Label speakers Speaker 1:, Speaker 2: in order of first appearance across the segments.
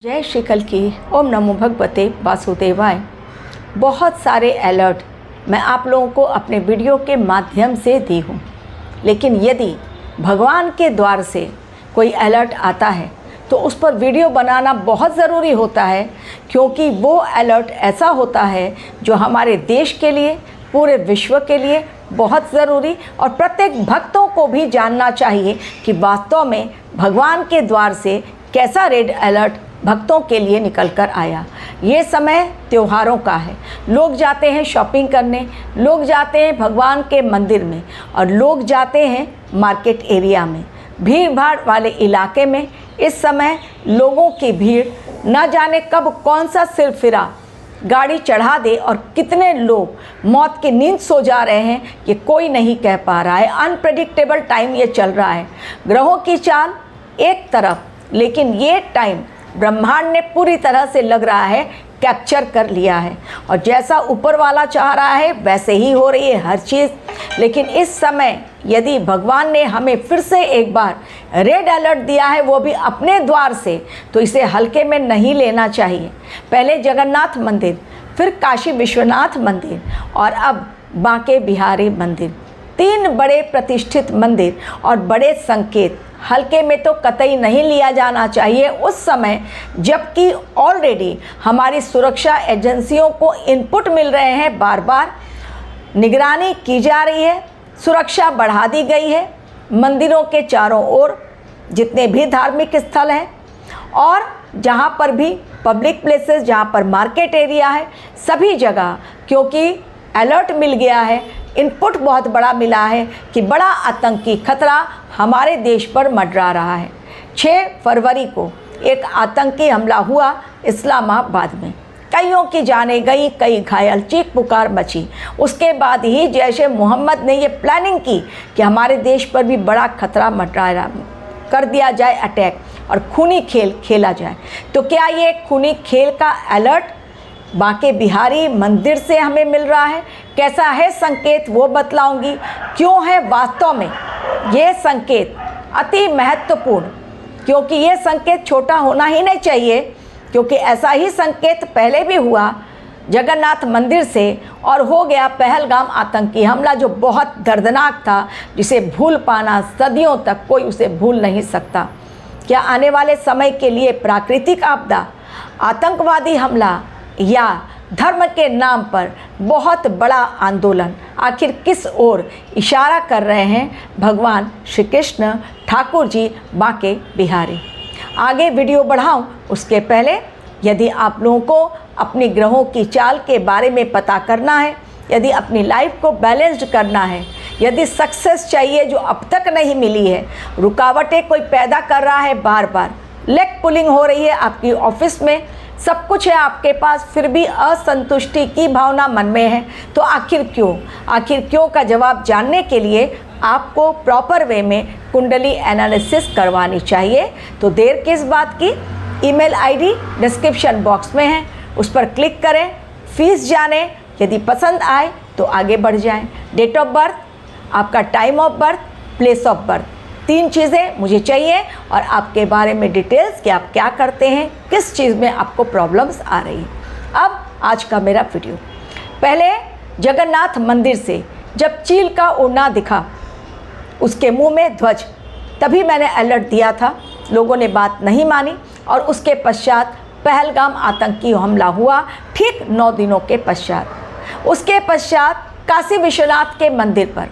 Speaker 1: जय श्री कल की ओम नमो भगवते वासुदेवाय। बहुत सारे अलर्ट मैं आप लोगों को अपने वीडियो के माध्यम से दी हूँ, लेकिन यदि भगवान के द्वार से कोई अलर्ट आता है तो उस पर वीडियो बनाना बहुत ज़रूरी होता है, क्योंकि वो अलर्ट ऐसा होता है जो हमारे देश के लिए, पूरे विश्व के लिए बहुत ज़रूरी और प्रत्येक भक्तों को भी जानना चाहिए कि वास्तव में भगवान के द्वार से कैसा रेड अलर्ट भक्तों के लिए निकल कर आया। ये समय त्योहारों का है, लोग जाते हैं शॉपिंग करने, लोग जाते हैं भगवान के मंदिर में और लोग जाते हैं मार्केट एरिया में, भीड़ भाड़ वाले इलाके में। इस समय लोगों की भीड़ न जाने कब कौन सा सिरफिरा गाड़ी चढ़ा दे और कितने लोग मौत की नींद सो जा रहे हैं, ये कोई नहीं कह पा रहा है। अनप्रेडिक्टेबल टाइम ये चल रहा है, ग्रहों की चाल एक तरफ, लेकिन ये टाइम ब्रह्मांड ने पूरी तरह से लग रहा है कैप्चर कर लिया है और जैसा ऊपर वाला चाह रहा है वैसे ही हो रही है हर चीज़। लेकिन इस समय यदि भगवान ने हमें फिर से एक बार रेड अलर्ट दिया है, वो भी अपने द्वार से, तो इसे हल्के में नहीं लेना चाहिए। पहले जगन्नाथ मंदिर, फिर काशी विश्वनाथ मंदिर और अब बांके बिहारी मंदिर, तीन बड़े प्रतिष्ठित मंदिर और बड़े संकेत हल्के में तो कतई नहीं लिया जाना चाहिए उस समय, जबकि ऑलरेडी हमारी सुरक्षा एजेंसियों को इनपुट मिल रहे हैं, बार बार निगरानी की जा रही है, सुरक्षा बढ़ा दी गई है मंदिरों के चारों ओर, जितने भी धार्मिक स्थल हैं और जहां पर भी पब्लिक प्लेसेस, जहां पर मार्केट एरिया है, सभी जगह, क्योंकि अलर्ट मिल गया है, इनपुट बहुत बड़ा मिला है कि बड़ा आतंकी खतरा हमारे देश पर मंडरा रहा है। 6 फरवरी को एक आतंकी हमला हुआ इस्लामाबाद में, कईयों की जानें गई, कई घायल, चीख पुकार मची। उसके बाद ही जैश ए मोहम्मद ने ये प्लानिंग की कि हमारे देश पर भी बड़ा खतरा मंडरा कर दिया जाए, अटैक और खूनी खेल खेला जाए। तो क्या ये खूनी खेल का अलर्ट बांके बिहारी मंदिर से हमें मिल रहा है? कैसा है संकेत वो बतलाऊंगी। क्यों है वास्तव में ये संकेत अति महत्वपूर्ण, क्योंकि ये संकेत छोटा होना ही नहीं चाहिए, क्योंकि ऐसा ही संकेत पहले भी हुआ जगन्नाथ मंदिर से और हो गया पहलगाम आतंकी हमला, जो बहुत दर्दनाक था, जिसे भूल पाना सदियों तक कोई उसे भूल नहीं सकता। क्या आने वाले समय के लिए प्राकृतिक आपदा, आतंकवादी हमला या धर्म के नाम पर बहुत बड़ा आंदोलन आखिर किस ओर इशारा कर रहे हैं भगवान श्री कृष्ण ठाकुर जी बांके बिहारी? आगे वीडियो बढ़ाऊं उसके पहले यदि आप लोगों को अपनी ग्रहों की चाल के बारे में पता करना है, यदि अपनी लाइफ को बैलेंस्ड करना है, यदि सक्सेस चाहिए जो अब तक नहीं मिली है, रुकावटें कोई पैदा कर रहा है, बार बार लेग पुलिंग हो रही है आपकी ऑफिस में, सब कुछ है आपके पास, फिर भी असंतुष्टि की भावना मन में है, तो आखिर क्यों का जवाब जानने के लिए आपको प्रॉपर वे में कुंडली एनालिसिस करवानी चाहिए। तो देर किस बात की, ईमेल आईडी डिस्क्रिप्शन बॉक्स में है, उस पर क्लिक करें, फीस जानें, यदि पसंद आए तो आगे बढ़ जाएं। डेट ऑफ बर्थ, आपका time of birth, place of birth, 3 चीज़ें मुझे चाहिए और आपके बारे में डिटेल्स कि आप क्या करते हैं, किस चीज़ में आपको प्रॉब्लम्स आ रही हैं। अब आज का मेरा वीडियो, पहले जगन्नाथ मंदिर से जब चील का उड़ना दिखा, उसके मुंह में ध्वज, तभी मैंने अलर्ट दिया था, लोगों ने बात नहीं मानी और उसके पश्चात पहलगाम आतंकी हमला हुआ ठीक 9 दिनों के पश्चात। उसके पश्चात काशी विश्वनाथ के मंदिर पर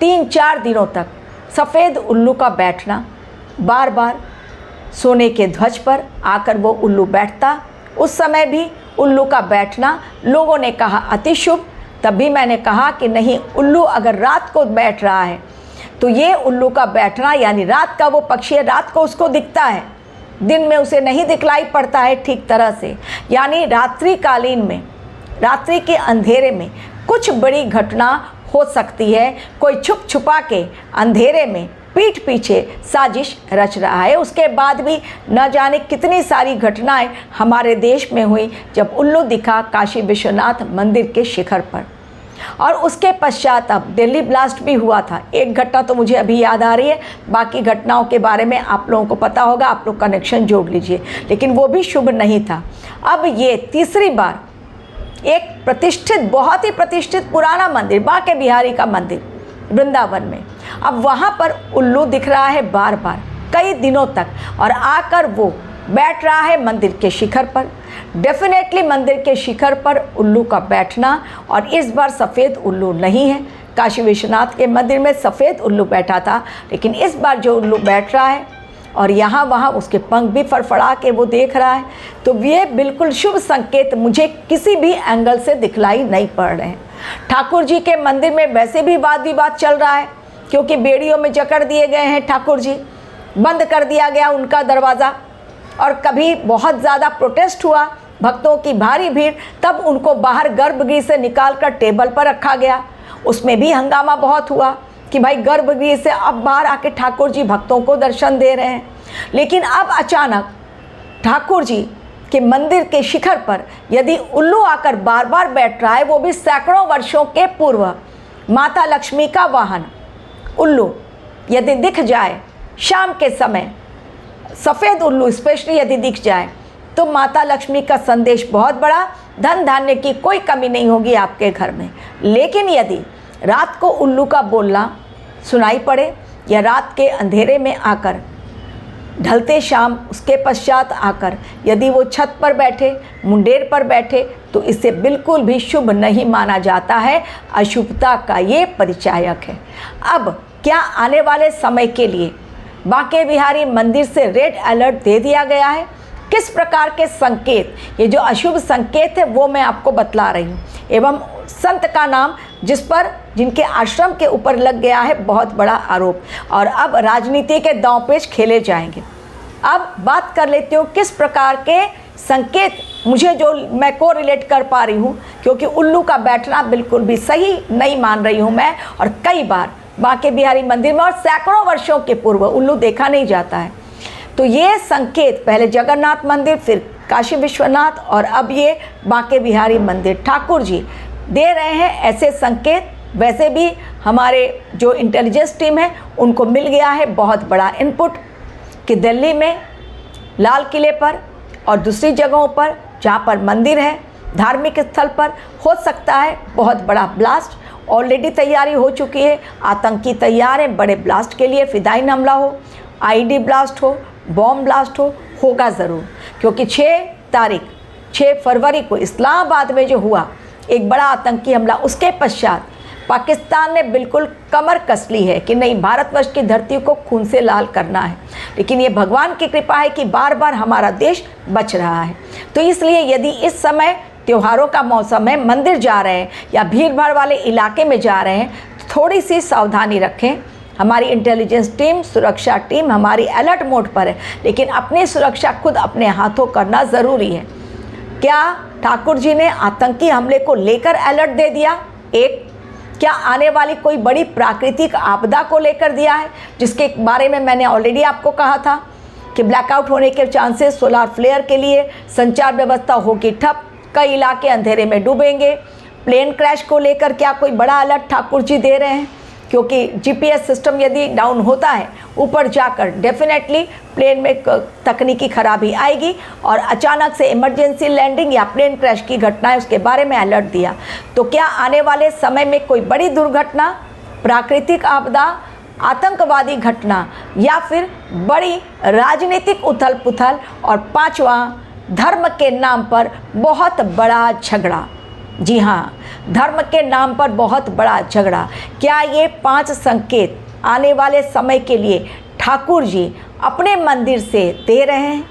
Speaker 1: 3-4 दिनों तक सफ़ेद उल्लू का बैठना, बार बार सोने के ध्वज पर आकर वो उल्लू बैठता, उस समय भी उल्लू का बैठना लोगों ने कहा अति शुभ। तब भी मैंने कहा कि नहीं, उल्लू अगर रात को बैठ रहा है तो ये उल्लू का बैठना यानी रात का वो पक्षी है, रात को उसको दिखता है, दिन में उसे नहीं दिखलाई पड़ता है ठीक तरह से, यानी रात्रिकालीन में, रात्रि के अंधेरे में कुछ बड़ी घटना हो सकती है। कोई छुप छुपा के अंधेरे में पीठ पीछे साजिश रच रहा है। उसके बाद भी न जाने कितनी सारी घटनाएं हमारे देश में हुई जब उल्लू दिखा काशी विश्वनाथ मंदिर के शिखर पर। और उसके पश्चात अब दिल्ली ब्लास्ट भी हुआ था। एक घटना तो मुझे अभी याद आ रही है, बाकी घटनाओं के बारे में आप लोगों को पता होगा, आप लोग कनेक्शन जोड़ लीजिए, लेकिन वो भी शुभ नहीं था। अब ये तीसरी बार एक प्रतिष्ठित, बहुत ही प्रतिष्ठित पुराना मंदिर, बांके बिहारी का मंदिर वृंदावन में, अब वहाँ पर उल्लू दिख रहा है बार बार कई दिनों तक, और आकर वो बैठ रहा है मंदिर के शिखर पर। डेफिनेटली मंदिर के शिखर पर उल्लू का बैठना, और इस बार सफ़ेद उल्लू नहीं है। काशी विश्वनाथ के मंदिर में सफ़ेद उल्लू बैठा था, लेकिन इस बार जो उल्लू बैठ रहा है और यहाँ वहाँ उसके पंख भी फड़फड़ा के वो देख रहा है, तो ये बिल्कुल शुभ संकेत मुझे किसी भी एंगल से दिखलाई नहीं पड़ रहे हैं। ठाकुर जी के मंदिर में वैसे भी वाद विवाद चल रहा है, क्योंकि बेड़ियों में जकड़ दिए गए हैं ठाकुर जी, बंद कर दिया गया उनका दरवाज़ा, और कभी बहुत ज़्यादा प्रोटेस्ट हुआ, भक्तों की भारी भीड़, तब उनको बाहर गर्भगृह से निकालकर टेबल पर रखा गया। उसमें भी हंगामा बहुत हुआ कि भाई गर्भगृह से अब बाहर आके ठाकुर जी भक्तों को दर्शन दे रहे हैं। लेकिन अब अचानक ठाकुर जी के मंदिर के शिखर पर यदि उल्लू आकर बार बार बैठ रहा है, वो भी सैकड़ों वर्षों के पूर्व माता लक्ष्मी का वाहन उल्लू यदि दिख जाए शाम के समय, सफ़ेद उल्लू स्पेशली यदि दिख जाए, तो माता लक्ष्मी का संदेश बहुत बड़ा, धन धान्य की कोई कमी नहीं होगी आपके घर में। लेकिन यदि रात को उल्लू का बोलना सुनाई पड़े, या रात के अंधेरे में आकर ढलते शाम उसके पश्चात आकर यदि वो छत पर बैठे, मुंडेर पर बैठे, तो इसे बिल्कुल भी शुभ नहीं माना जाता है, अशुभता का ये परिचायक है। अब क्या आने वाले समय के लिए बांके बिहारी मंदिर से रेड अलर्ट दे दिया गया है? किस प्रकार के संकेत, ये जो अशुभ संकेत है वो मैं आपको बतला रही हूँ, एवं संत का नाम जिनके आश्रम के ऊपर लग गया है बहुत बड़ा आरोप, और अब राजनीति के दांव पेच खेले जाएंगे। अब बात कर लेती हूँ किस प्रकार के संकेत मुझे जो मैं को रिलेट कर पा रही हूँ, क्योंकि उल्लू का बैठना बिल्कुल भी सही नहीं मान रही हूँ मैं, और कई बार बांके बिहारी मंदिर में और सैकड़ों वर्षों के पूर्व उल्लू देखा नहीं जाता है। तो ये संकेत पहले जगन्नाथ मंदिर, फिर काशी विश्वनाथ, और अब ये बांके बिहारी मंदिर, ठाकुर जी दे रहे हैं ऐसे संकेत। वैसे भी हमारे जो इंटेलिजेंस टीम है उनको मिल गया है बहुत बड़ा इनपुट कि दिल्ली में लाल किले पर और दूसरी जगहों पर जहाँ पर मंदिर है, धार्मिक स्थल पर हो सकता है बहुत बड़ा ब्लास्ट। ऑलरेडी तैयारी हो चुकी है, आतंकी तैयार हैं बड़े ब्लास्ट के लिए, फिदाइन हमला हो, आईडी ब्लास्ट हो, बॉम्ब ब्लास्ट हो, होगा ज़रूर। क्योंकि 6 फरवरी को इस्लामाबाद में जो हुआ एक बड़ा आतंकी हमला, उसके पश्चात पाकिस्तान ने बिल्कुल कमर कस ली है कि नहीं, भारतवर्ष की धरती को खून से लाल करना है। लेकिन ये भगवान की कृपा है कि बार बार हमारा देश बच रहा है। तो इसलिए यदि इस समय त्योहारों का मौसम है, मंदिर जा रहे हैं या भीड़ भाड़ वाले इलाके में जा रहे हैं, तो थोड़ी सी सावधानी रखें। हमारी इंटेलिजेंस टीम, सुरक्षा टीम हमारी अलर्ट मोड पर है, लेकिन अपनी सुरक्षा खुद अपने हाथों करना ज़रूरी है। क्या ठाकुर जी ने आतंकी हमले को लेकर अलर्ट दे दिया? एक, क्या आने वाली कोई बड़ी प्राकृतिक आपदा को लेकर दिया है, जिसके बारे में मैंने ऑलरेडी आपको कहा था कि ब्लैकआउट होने के चांसेस, सोलार फ्लेयर के लिए संचार व्यवस्था होगी ठप, कई इलाके अंधेरे में डूबेंगे। प्लेन क्रैश को लेकर क्या कोई बड़ा अलर्ट ठाकुर जी दे रहे हैं? क्योंकि जीपीएस सिस्टम यदि डाउन होता है ऊपर जाकर, डेफिनेटली प्लेन में तकनीकी खराबी आएगी और अचानक से इमरजेंसी लैंडिंग या प्लेन क्रैश की घटना है, उसके बारे में अलर्ट दिया। तो क्या आने वाले समय में कोई बड़ी दुर्घटना, प्राकृतिक आपदा, आतंकवादी घटना, या फिर बड़ी राजनीतिक उथल पुथल, और पांचवा धर्म के नाम पर बहुत बड़ा झगड़ा? जी हाँ, धर्म के नाम पर बहुत बड़ा झगड़ा। क्या ये 5 संकेत आने वाले समय के लिए ठाकुर जी अपने मंदिर से दे रहे हैं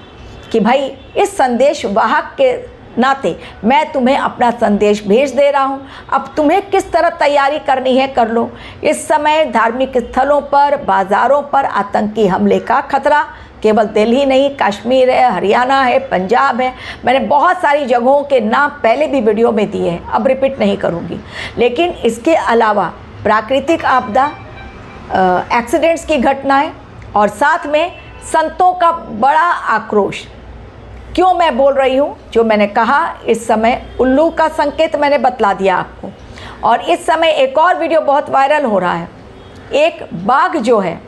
Speaker 1: कि भाई इस संदेश वाहक के नाते मैं तुम्हें अपना संदेश भेज दे रहा हूँ, अब तुम्हें किस तरह तैयारी करनी है कर लो। इस समय धार्मिक स्थलों पर, बाज़ारों पर आतंकी हमले का खतरा केवल दिल्ली नहीं, कश्मीर है, हरियाणा है, पंजाब है। मैंने बहुत सारी जगहों के नाम पहले भी वीडियो में दिए हैं, अब रिपीट नहीं करूँगी। लेकिन इसके अलावा प्राकृतिक आपदा, एक्सीडेंट्स की घटनाएं, और साथ में संतों का बड़ा आक्रोश। क्यों मैं बोल रही हूँ? जो मैंने कहा, इस समय उल्लू का संकेत मैंने बतला दिया आपको, और इस समय एक और वीडियो बहुत वायरल हो रहा है। एक बाघ जो है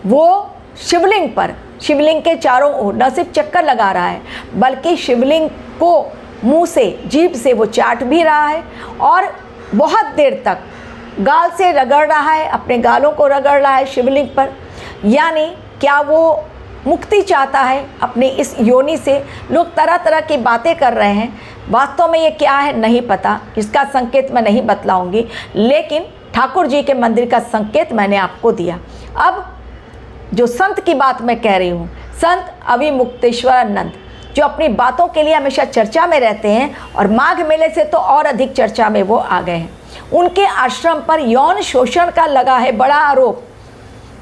Speaker 1: वो शिवलिंग पर, शिवलिंग के चारों ओर न सिर्फ चक्कर लगा रहा है बल्कि शिवलिंग को मुंह से, जीभ से वो चाट भी रहा है और बहुत देर तक गाल से रगड़ रहा है, अपने गालों को रगड़ रहा है शिवलिंग पर। यानी क्या वो मुक्ति चाहता है अपने इस योनि से? लोग तरह तरह की बातें कर रहे हैं। वास्तव में ये क्या है नहीं पता, इसका संकेत मैं नहीं बतलाऊंगी, लेकिन ठाकुर जी के मंदिर का संकेत मैंने आपको दिया। अब जो संत की बात मैं कह रही हूँ, संत अविमुक्तेश्वरानंद, जो अपनी बातों के लिए हमेशा चर्चा में रहते हैं और माघ मेले से तो और अधिक चर्चा में वो आ गए हैं। उनके आश्रम पर यौन शोषण का लगा है बड़ा आरोप।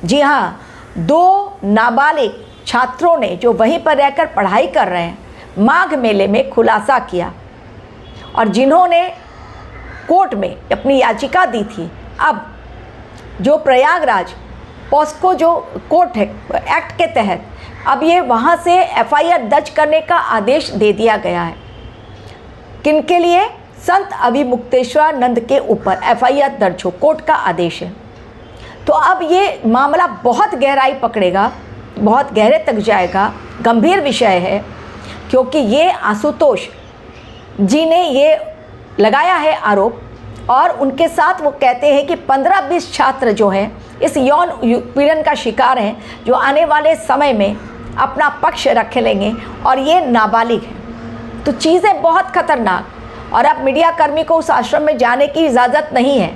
Speaker 1: जी हाँ, 2 नाबालिग छात्रों ने जो वहीं पर रहकर पढ़ाई कर रहे हैं, माघ मेले में खुलासा किया और जिन्होंने कोर्ट में अपनी याचिका दी थी। अब जो प्रयागराज पॉस्को जो कोर्ट है एक्ट के तहत, अब ये वहाँ से एफआईआर दर्ज करने का आदेश दे दिया गया है। किनके लिए? संत अविमुक्तेश्वरानंद के ऊपर एफआईआर दर्ज हो, कोर्ट का आदेश है। तो अब ये मामला बहुत गहराई पकड़ेगा, बहुत गहरे तक जाएगा, गंभीर विषय है, क्योंकि ये आशुतोष जी ने ये लगाया है आरोप और उनके साथ वो कहते हैं कि 15-20 छात्र जो हैं इस यौन पीड़न का शिकार हैं, जो आने वाले समय में अपना पक्ष रख लेंगे और ये नाबालिग हैं। तो चीज़ें बहुत खतरनाक, और अब मीडिया कर्मी को उस आश्रम में जाने की इजाज़त नहीं है।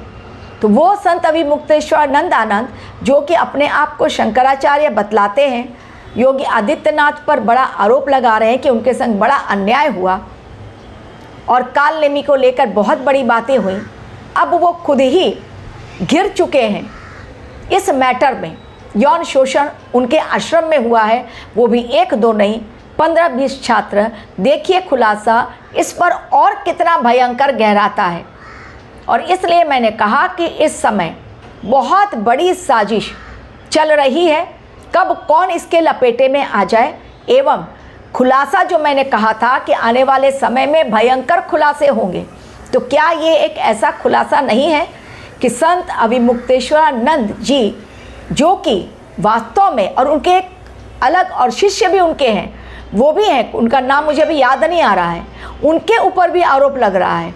Speaker 1: तो वो संत अविमुक्तेश्वरानंद आनंद जो कि अपने आप को शंकराचार्य बतलाते हैं, योगी आदित्यनाथ पर बड़ा आरोप लगा रहे हैं कि उनके संग बड़ा अन्याय हुआ और काल नेमी को लेकर बहुत बड़ी बातें हुई। अब वो खुद ही घिर चुके हैं इस मैटर में। यौन शोषण उनके आश्रम में हुआ है, वो भी 1-2 नहीं, 15-20 छात्र। देखिए खुलासा इस पर और कितना भयंकर गहराता है। और इसलिए मैंने कहा कि इस समय बहुत बड़ी साजिश चल रही है, कब कौन इसके लपेटे में आ जाए। एवं खुलासा जो मैंने कहा था कि आने वाले समय में भयंकर खुलासे होंगे, तो क्या ये एक ऐसा खुलासा नहीं है कि संत अविमुक्तेश्वरानंद जी, जो कि वास्तव में, और उनके एक अलग और शिष्य भी उनके हैं, वो भी हैं, उनका नाम मुझे अभी याद नहीं आ रहा है, उनके ऊपर भी आरोप लग रहा है।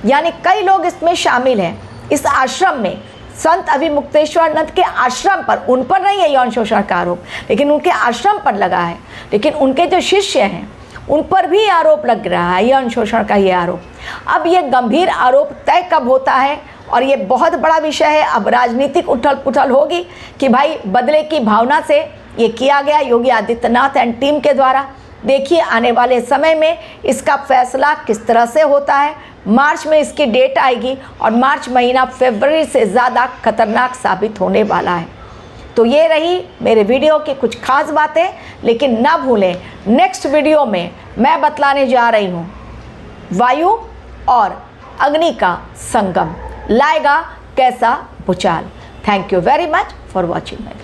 Speaker 1: यानी कई लोग इसमें शामिल हैं इस आश्रम में। संत अविमुक्तेश्वरानंद के आश्रम पर, उन पर नहीं है यौन शोषण का आरोप, लेकिन उनके आश्रम पर लगा है। लेकिन उनके जो शिष्य हैं उन पर भी आरोप लग रहा है यौन शोषण का ये आरोप। अब ये गंभीर आरोप तय कब होता है, और ये बहुत बड़ा विषय है। अब राजनीतिक उथल पुथल होगी कि भाई बदले की भावना से ये किया गया योगी आदित्यनाथ एंड टीम के द्वारा। देखिए आने वाले समय में इसका फैसला किस तरह से होता है। मार्च में इसकी डेट आएगी और मार्च महीना फरवरी से ज़्यादा खतरनाक साबित होने वाला है। तो ये रही मेरे वीडियो की कुछ खास बातें, लेकिन ना भूलें नेक्स्ट वीडियो में मैं बतलाने जा रही हूँ वायु और अग्नि का संगम लाएगा कैसा भूचाल। Thank you very much for watching my video.